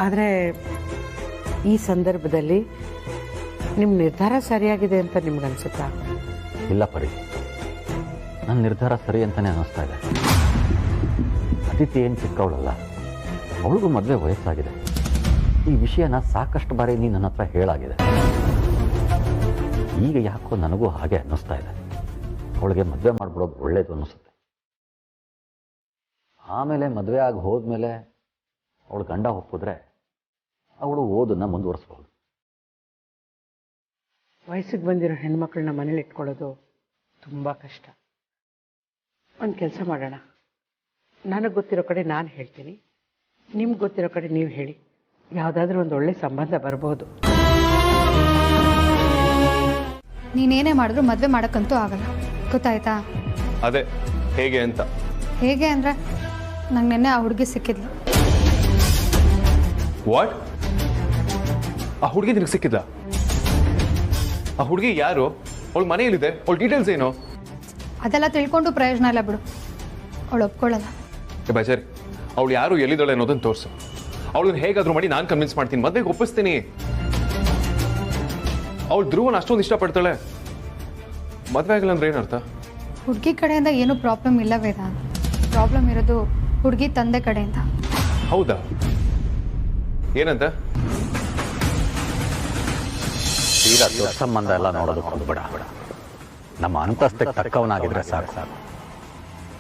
ಆದರೆ ಈ ಸಂದರ್ಭದಲ್ಲಿ ನಿಮ್ಮ ನಿರ್ಧಾರ ಸರಿಯಾಗಿದೆ ಅಂತ ನಿಮ್ಗನ್ಸುತ್ತಾ? ಇಲ್ಲ ಪರಿ, ನನ್ನ ನಿರ್ಧಾರ ಸರಿ ಅಂತಲೇ ಅನ್ನಿಸ್ತಾ ಇದೆ. ಅದಿತಿ ಏನು ಚಿಕ್ಕವಳಲ್ಲ, ಅವಳಿಗೂ ಮದುವೆ ವಯಸ್ಸಾಗಿದೆ. ಈ ವಿಷಯನ ಸಾಕಷ್ಟು ಬಾರಿ ನೀನು ನನ್ನ ಹತ್ರ ಹೇಳಾಗಿದೆ. ಈಗ ಯಾಕೋ ನನಗೂ ಹಾಗೆ ಅನ್ನಿಸ್ತಾ ಇದೆ. ಅವಳಿಗೆ ಮದುವೆ ಮಾಡಿಬಿಡೋದು ಒಳ್ಳೇದು ಅನ್ನಿಸುತ್ತೆ. ಆಮೇಲೆ ಮದುವೆ ಆಗಿ ಹೋದ್ಮೇಲೆ ಅವಳು ಗಂಡ ಒಪ್ಪಿದ್ರೆ ಅವಳು ಓದನ್ನ ಮುಂದುವರಿಸ್ಬೋದು. ವಯಸ್ಸಿಗೆ ಬಂದಿರೋ ಹೆಣ್ಮಕ್ಳನ್ನ ಮನೇಲಿ ಇಟ್ಕೊಳ್ಳೋದು ತುಂಬ ಕಷ್ಟ. ಒಂದು ಕೆಲಸ ಮಾಡೋಣ, ನನಗೆ ಗೊತ್ತಿರೋ ಕಡೆ ನಾನು ಹೇಳ್ತೀನಿ, ನಿಮ್ಗೆ ಗೊತ್ತಿರೋ ಕಡೆ ನೀವು ಹೇಳಿ. ಯಾವುದಾದ್ರೂ ಒಂದು ಒಳ್ಳೆ ಸಂಬಂಧ ಬರ್ಬೋದು. ನೀನೇನೇ ಮಾಡಿದ್ರು ಮದುವೆ ಮಾಡೋಕ್ಕಂತೂ ಆಗಲ್ಲ, ಗೊತ್ತಾಯ್ತಾ? ಅದೇ ಹೇಗೆ ಅಂತ. ಹೇಗೆ ಅಂದರೆ ನಂಗೆ ನೆನ್ನೆ ಆ ಹುಡುಗಿ ಸಿಕ್ಕಿದ್ಲು. ವಾಟ್? ಆ ಹುಡುಗಿ ನಿನಗೆ ಸಿಕ್ಕಿದ್ದ? ಆ ಹುಡುಗಿ ಯಾರು? ಅವಳ ಮನೆಯಲ್ಲಿದೆ? ಅವಳ ಡೀಟೇಲ್ಸ್ ಏನು? ಅದೆಲ್ಲ ತಿಳ್ಕೊಂಡು ಪ್ರಯೋಜನ ಇಲ್ಲ ಬಿಡು, ಅವಳು ಒಪ್ಕೊಳ್ಳಲ್ಲ. ಬಜಾರಿ, ಅವಳು ಯಾರು, ಎಲ್ಲಿದ್ದಾಳೆ ಅನ್ನೋದನ್ನು ತೋರಿಸು. ಅವಳನ್ನ ಹೇಗಾದ್ರೂ ಮಾಡಿ ನಾನು ಕನ್ವಿನ್ಸ್ ಮಾಡ್ತೀನಿ, ಮದುವೆಗೆ ಒಪ್ಪಿಸ್ತೀನಿ. ಅವಳು ಧ್ರುವನ ಅಷ್ಟೊಂದು ಇಷ್ಟಪಡ್ತಾಳೆ, ಮದುವೆ ಆಗಿಲ್ಲ ಅಂದ್ರೆ ಏನರ್ಥ? ಹುಡುಗಿ ಕಡೆಯಿಂದ ಏನೂ ಪ್ರಾಬ್ಲಮ್ ಇಲ್ಲ ವೇದಾಂತ್. ಪ್ರಾಬ್ಲಮ್ ಇರೋದು ಹುಡುಗಿ ತಂದೆ ಕಡೆಯಿಂದ. ಹೌದಾ? ಏನಂತ? ಈಗ ದೊಡ್ಡ ಸಂಬಂಧ ಎಲ್ಲ ನೋಡೋದಕ್ಕೆ ಹೋಗ್ಬೇಡ. ನಮ್ಮ ಅಂತಸ್ತಿಗೆ ತಕ್ಕವನಾಗಿದ್ರೆ ಸಾಕು.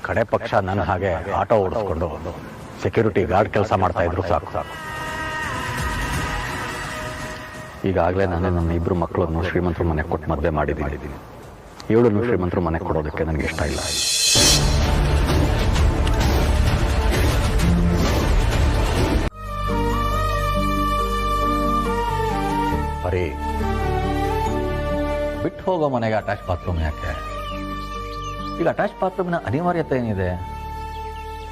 ಕಡೆ ಪಕ್ಷ ನನ್ನ ಹಾಗೆ ಆಟೋ ಓಡಿಸ್ಕೊಂಡು ಸೆಕ್ಯೂರಿಟಿ ಗಾರ್ಡ್ ಕೆಲಸ ಮಾಡ್ತಾ ಇದ್ರು ಸಾಕು. ಈಗಾಗಲೇ ನಾನೇ ನನ್ನ ಇಬ್ಬರು ಮಕ್ಕಳನ್ನು ಶ್ರೀಮಂತರ ಮನೆಗೆ ಕೊಟ್ಟು ಮದುವೆ ಮಾಡಿದ್ದೀನಿ. ಇವಳನ್ನು ಶ್ರೀಮಂತರ ಮನೆಗೆ ಕೊಡೋದಕ್ಕೆ ನನಗೆ ಇಷ್ಟ ಇಲ್ಲ. ಬರೀ ಬಿಟ್ಟು ಹೋಗೋ ಮನೆಗೆ ಅಟ್ಯಾಚ್ ಬಾತ್ರೂಮ್ ಯಾಕೆ? ಈಗ ಅಟ್ಯಾಚ್ ಬಾತ್ರೂಮ್ನ ಅನಿವಾರ್ಯತೆ ಏನಿದೆ?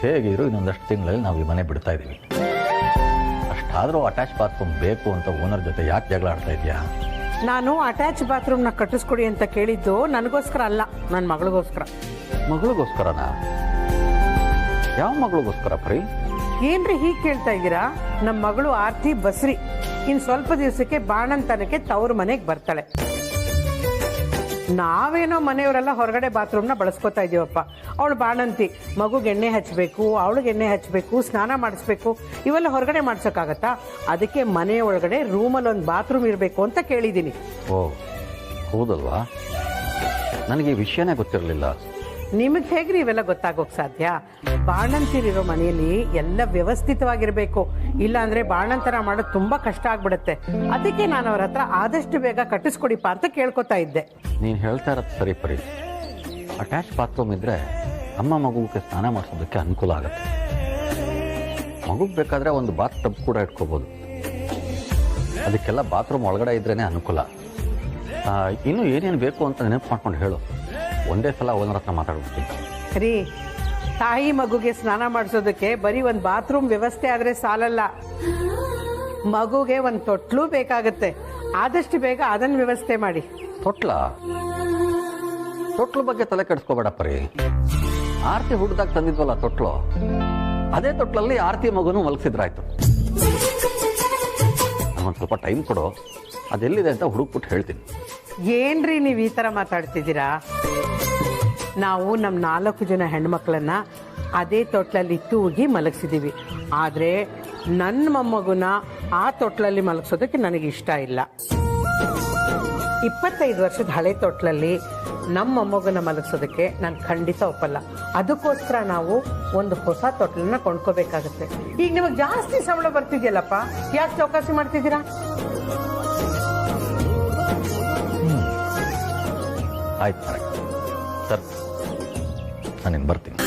ಹೇಗಿದ್ರು ಇನ್ನೊಂದಷ್ಟು ತಿಂಗಳಲ್ಲಿ ನಾವು ಈ ಮನೆ ಬಿಡ್ತಾ ಇದ್ದೀವಿ. ಅಷ್ಟಾದರೂ ಅಟ್ಯಾಚ್ ಬಾತ್ರೂಮ್ ಬೇಕು ಅಂತ ಓನರ್ ಜೊತೆ ಯಾಕೆ ಜಗಳ ಆಡ್ತಾ ಇದೆಯಾ? ನಾನು ಅಟ್ಯಾಚ್ ಬಾತ್ರೂಮ್ನ ಕಟ್ಟಿಸ್ಕೊಡಿ ಅಂತ ಕೇಳಿದ್ದು ನನಗೋಸ್ಕರ ಅಲ್ಲ, ನನ್ನ ಮಗಳಿಗೋಸ್ಕರ. ಮಗಳಿಗೋಸ್ಕರನಾ? ಯಾವ ಮಗಳಿಗೋಸ್ಕರ ಪರಿ? ಏನ್ರಿ ಹೀಗೆ ಕೇಳ್ತಾ ಇದ್ದೀರಾ? ನಮ್ಮ ಮಗಳು ಆರ್ತಿ ಬಸ್ರಿ ಇನ್ನು ಸ್ವಲ್ಪ ದಿವಸಕ್ಕೆ ಬಾಣಂತನಕ್ಕೆ ತವ್ರ ಮನೆಗೆ ಬರ್ತಾಳೆ. ನಾವೇನೋ ಮನೆಯವರೆಲ್ಲ ಹೊರಗಡೆ ಬಾತ್ರೂಮ್ನ ಬಳಸ್ಕೊತಾ ಇದೀವಪ್ಪ. ಅವಳು ಬಾಣಂತಿ, ಮಗುಗೆ ಎಣ್ಣೆ ಹಚ್ಚಬೇಕು, ಅವಳಿಗೆ ಎಣ್ಣೆ ಹಚ್ಚಬೇಕು, ಸ್ನಾನ ಮಾಡಿಸ್ಬೇಕು, ಇವೆಲ್ಲ ಹೊರಗಡೆ ಮಾಡ್ಸೋಕ್ಕಾಗತ್ತಾ? ಅದಕ್ಕೆ ಮನೆ ಒಳಗಡೆ ರೂಮಲ್ಲಿ ಒಂದು ಬಾತ್ರೂಮ್ ಇರಬೇಕು ಅಂತ ಕೇಳಿದ್ದೀನಿ. ಓ ಹೌದಲ್ವಾ? ನನಗೆ ಈ ವಿಷಯನೇ ಗೊತ್ತಿರಲಿಲ್ಲ. ನಿಮಗೆ ಹೇಗ್ರಿ ಇವೆಲ್ಲ ಗೊತ್ತಾಗೋಕ್ ಸಾಧ್ಯ? ಬಾಣಂತಿರಿರೋ ಮನೆಯಲ್ಲಿ ಎಲ್ಲ ವ್ಯವಸ್ಥಿತವಾಗಿರ್ಬೇಕು, ಇಲ್ಲ ಅಂದ್ರೆ ಬಾಣಂತರ ಮಾಡೋದು ತುಂಬಾ ಕಷ್ಟ ಆಗ್ಬಿಡುತ್ತೆ. ಅದಕ್ಕೆ ನಾನು ಅವ್ರ ಹತ್ರ ಆದಷ್ಟು ಬೇಗ ಕಟ್ಟಿಸ್ಕೊಡಿಪ್ಪ ಅಂತ ಕೇಳ್ಕೊತಾ ಇದ್ದೆ. ನೀನು ಹೇಳ್ತಾ ಇರೋದು ಸರಿ ಪರಿ. ಅಟ್ಯಾಚ್ ಬಾತ್ರೂಮ್ ಇದ್ರೆ ಅಮ್ಮ ಮಗುಗೆ ಸ್ನಾನ ಮಾಡಿಸೋದಕ್ಕೆ ಅನುಕೂಲ ಆಗುತ್ತೆ. ಮಗುಗೆ ಬೇಕಾದ್ರೆ ಒಂದು ಬಾತ್ ಟಬ್ ಕೂಡ ಇಟ್ಕೋಬೋದು. ಅದಕ್ಕೆಲ್ಲ ಬಾತ್ರೂಮ್ ಒಳಗಡೆ ಇದ್ರೇನೆ ಅನುಕೂಲ. ಇನ್ನು ಏನೇನು ಬೇಕು ಅಂತ ನೆನಪು ಮಾಡ್ಕೊಂಡು ಹೇಳು, ಒಂದೇ ಸಲ ಓನರ್ ಹತ್ರ ಮಾತಾಡ್ಬಿಡ್ತೀನಿ. ರೀ, ತಾಯಿ ಮಗುಗೆ ಸ್ನಾನ ಮಾಡಿಸೋದಕ್ಕೆ ಬರೀ ಒಂದು ಬಾತ್ರೂಮ್ ವ್ಯವಸ್ಥೆ ಆದ್ರೆ ಸಾಲಲ್ಲ, ಮಗುಗೆ ಒಂದು ತೊಟ್ಲು ಬೇಕಾಗುತ್ತೆ. ಆದಷ್ಟು ಬೇಗ ಅದನ್ನ ವ್ಯವಸ್ಥೆ ಮಾಡಿ. ತೊಟ್ಲು ಬಗ್ಗೆ ತಲೆ ಕೆಡಿಸ್ಕೋಬೇಡ ಪರಿ. ಆರ್ತಿ ಹುಡ್ದಾಗ ತಂದಿದ್ವಲ್ಲ ತೊಟ್ಲು, ಅದೇ ತೊಟ್ಲಲ್ಲಿ ಆರ್ತಿ ಮಗುನು ಮಲಗಿಸಿದ್ರಾಯ್ತು. ನನಗೊಂದು ಸ್ವಲ್ಪ ಟೈಮ್ ಕೊಡು, ಅದೆಲ್ಲಿದೆ ಅಂತ ಹುಡುಕ್ಬಿಟ್ಟು ಹೇಳ್ತೀನಿ. ಏನ್ರಿ ನೀವು ಈ ಥರ ಮಾತಾಡ್ತಿದ್ದೀರಾ? ನಾವು ನಮ್ಮ 4 ಜನ ಹೆಣ್ಮಕ್ಳನ್ನ ಅದೇ ತೊಟ್ಲಲ್ಲಿ ತೂಗಿ ಮಲಗಿಸಿದ್ದೀವಿ. ಆದರೆ ನನ್ನ ಮೊಮ್ಮಗುನ ಆ ತೊಟ್ಲಲ್ಲಿ ಮಲಗಿಸೋದಕ್ಕೆ ನನಗೆ ಇಷ್ಟ ಇಲ್ಲ. 25 ವರ್ಷದ ಹಳೆ ತೊಟ್ಲಲ್ಲಿ ನಮ್ಮ ಮೊಮ್ಮಗನ ಮಲಗಿಸೋದಕ್ಕೆ ನಾನು ಖಂಡಿತ ಒಪ್ಪಲ್ಲ. ಅದಕ್ಕೋಸ್ಕರ ನಾವು ಒಂದು ಹೊಸ ತೊಟ್ಲನ್ನ ಕೊಂಡ್ಕೋಬೇಕಾಗತ್ತೆ. ಈಗ ನಿಮಗೆ ಜಾಸ್ತಿ ಸಂಬಳ ಬರ್ತಿದ್ಯಲ್ಲಪ್ಪ, ಯಾಕೆ ಚೌಕಾಸಿ ಮಾಡ್ತಿದ್ದೀರಾ? ಆಯ್ತು ಸರ್, ನಾನಿನ್ನು ಬರ್ತೀನಿ.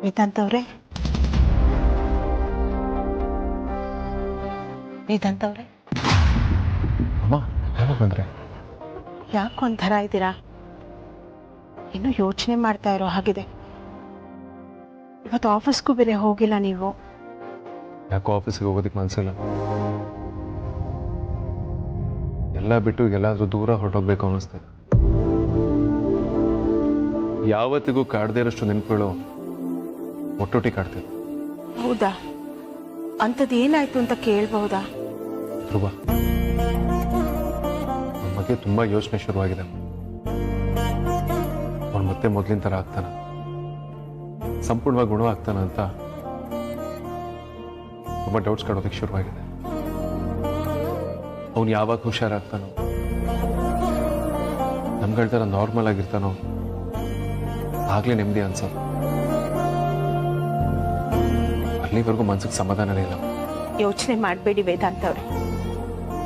ವೇದಾಂತ್ ಅವ್ರೆ, ವೇದಾಂತ್ ಅವ್ರೆ, ಅಮ್ಮ ಯಾವಾಗ ಬಂದ್ರೆ? ಯಾಕೆ ಒಂಥರ ಇದ್ದೀರಾ? ಇನ್ನೂ ಯೋಚನೆ ಮಾಡ್ತಾ ಇರೋ ಹಾಗಿದೆ. ಇವತ್ತು ಆಫೀಸ್ಗೂ ಬೇರೆ ಹೋಗಿಲ್ಲ ನೀವು. ಯಾಕೋ ಆಫೀಸಿಗೆ ಹೋಗೋದಕ್ಕೆ ಮನಸ್ಸಿಲ್ಲ. ಎಲ್ಲ ಬಿಟ್ಟು ಎಲ್ಲಾದ್ರೂ ದೂರ ಹೊರಟೋಗ್ಬೇಕು ಅನ್ನಿಸ್ತದೆ. ಯಾವತ್ತಿಗೂ ಕಾಡದೇ ಇರೋಷ್ಟು ನೆನಪುಗಳು ಒಟ್ಟೊಟ್ಟಿ ಕಾಡ್ತೇವೆ. ಹೌದಾ? ಅಂಥದ್ದು ಏನಾಯ್ತು ಅಂತ ಕೇಳಬಹುದಾ? ಧ್ರುವ, ನಮ್ಮ ಬಗ್ಗೆ ತುಂಬಾ ಯೋಚನೆ ಶುರುವಾಗಿದೆ. ಅವ್ನು ಮತ್ತೆ ಮೊದಲಿನ ಥರ ಆಗ್ತಾನ, ಸಂಪೂರ್ಣವಾಗಿ ಗುಣ ಆಗ್ತಾನ ಅಂತ ತುಂಬ ಡೌಟ್ಸ್ ಕಾಡೋದಕ್ಕೆ ಶುರುವಾಗಿದೆ. ಅವನು ಯಾವಾಗ ಹುಷಾರಾಗ್ತಾನೋ, ನಮ್ಗಳ ಥರ ನಾರ್ಮಲ್ ಆಗಿರ್ತಾನೋ ಆಗ್ಲೇ ನೆಮ್ಮದಿ ಅನ್ಸೋದು. ಅಲ್ಲಿವರೆಗೂ ಮನ್ಸಿಗೆ ಸಮಾಧಾನನೇ ಇಲ್ಲ. ಯೋಚನೆ ಮಾಡಬೇಡಿ ವೇದಾಂತ್ ಅವ್ರೆ,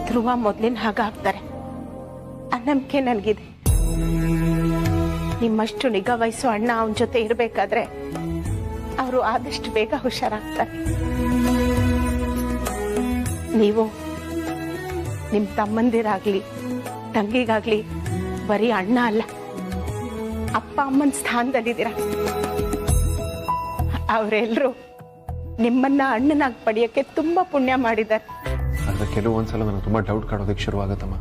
ಧ್ರುವ ಮೊದಲಿನ ಹಾಗಾಗ್ತಾರೆ. ಆ ನಂಬಿಕೆ ನನಗಿದೆ. ನಿಮ್ಮಷ್ಟು ನಿಗಾ ವಹಿಸೋ ಅಣ್ಣ ಅವನ ಜೊತೆ ಇರಬೇಕಾದ್ರೆ ಅವರು ಆದಷ್ಟು ಬೇಗ ಹುಷಾರಾಗ್ತಾರೆ. ನೀವು ನಿಮ್ಮ ತಮ್ಮಂದಿರಾಗ್ಲಿ ತಂಗಿಗಾಗ್ಲಿ ಬರೀ ಅಣ್ಣ ಅಲ್ಲ, ಅಪ್ಪ ಅಮ್ಮನ ಸ್ಥಾನದಲ್ಲಿದ್ದೀರ. ಅವರೆಲ್ಲರೂ ನಿಮ್ಮನ್ನ ಅಣ್ಣನಾಗಿ ಪಡೆಯೋಕ್ಕೆ ತುಂಬಾ ಪುಣ್ಯ ಮಾಡಿದ್ದಾರೆ. ಆದರೆ ಕೆಲವೊಂದ್ಸಲ ನನಗೆ ತುಂಬ ಡೌಟ್ ಕಾಡೋದಕ್ಕೆ ಶುರುವಾಗುತ್ತಮ್ಮ.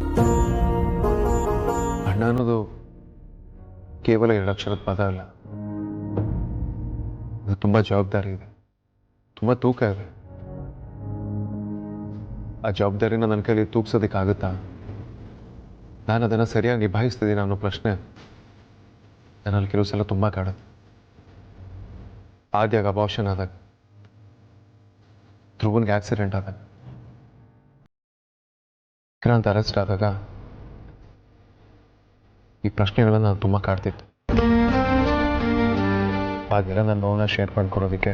ಅಣ್ಣ ಅನ್ನೋದು ಕೇವಲ 2 ಅಕ್ಷರದ ಪದ ಅಲ್ಲ, ಅದು ತುಂಬ ಜವಾಬ್ದಾರಿ ಇದೆ, ತುಂಬ ತೂಕ ಇದೆ. ಆ ಜವಾಬ್ದಾರಿನ ನನ್ನ ಕೈಲಿ ತೂಗ್ಸೋದಕ್ಕಾಗುತ್ತಾ? ನಾನು ಅದನ್ನು ಸರಿಯಾಗಿ ನಿಭಾಯಿಸ್ತಿದ್ದೀನಿ ಅನ್ನೋ ಪ್ರಶ್ನೆ ನನ್ನಲ್ಲಿ ಕೆಲವು ಸಲ ತುಂಬ ಕಾಡುತ್ತೆ. ಆದ್ಯಾಗ ಅಬಾರ್ಷನ್ ಆದಾಗ, ಧ್ರುವನ್ಗೆ ಆಕ್ಸಿಡೆಂಟ್ ಆದಾಗ, ವಿಕ್ರಾಂತ್ ಅರೆಸ್ಟ್ ಆದಾಗ ಈ ಪ್ರಶ್ನೆಗಳನ್ನ ನಾನು ತುಂಬ ಕಾಡ್ತಿತ್ತು. ಹಾಗೆಲ್ಲ ನನ್ನ ನೋವನ್ನ ಶೇರ್ ಮಾಡ್ಕೊಡೋದಕ್ಕೆ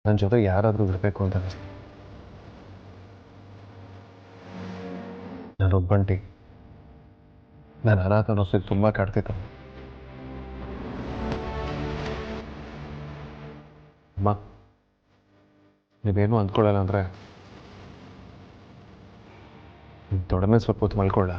ನನ್ನ ಜೊತೆ ಯಾರಾದರೂ ಇರಬೇಕು ಅಂತ ಅನಿಸ್ತು. ನಾನು ಒಬ್ಬಂಟಿ, ನಾನು ಅನಾಥ ಅನ್ನೋದಕ್ಕೆ ತುಂಬ ಕಾಡ್ತಿತ್ತು. ಅಮ್ಮ, ನೀವೇನು ಅಂದ್ಕೊಳ್ಳಲ್ಲ ಅಂದರೆ ದೊಡ್ಡನೆ ಸ್ವಲ್ಪ ಹೊತ್ತು ಮಲ್ಕೊಳ್ಳ.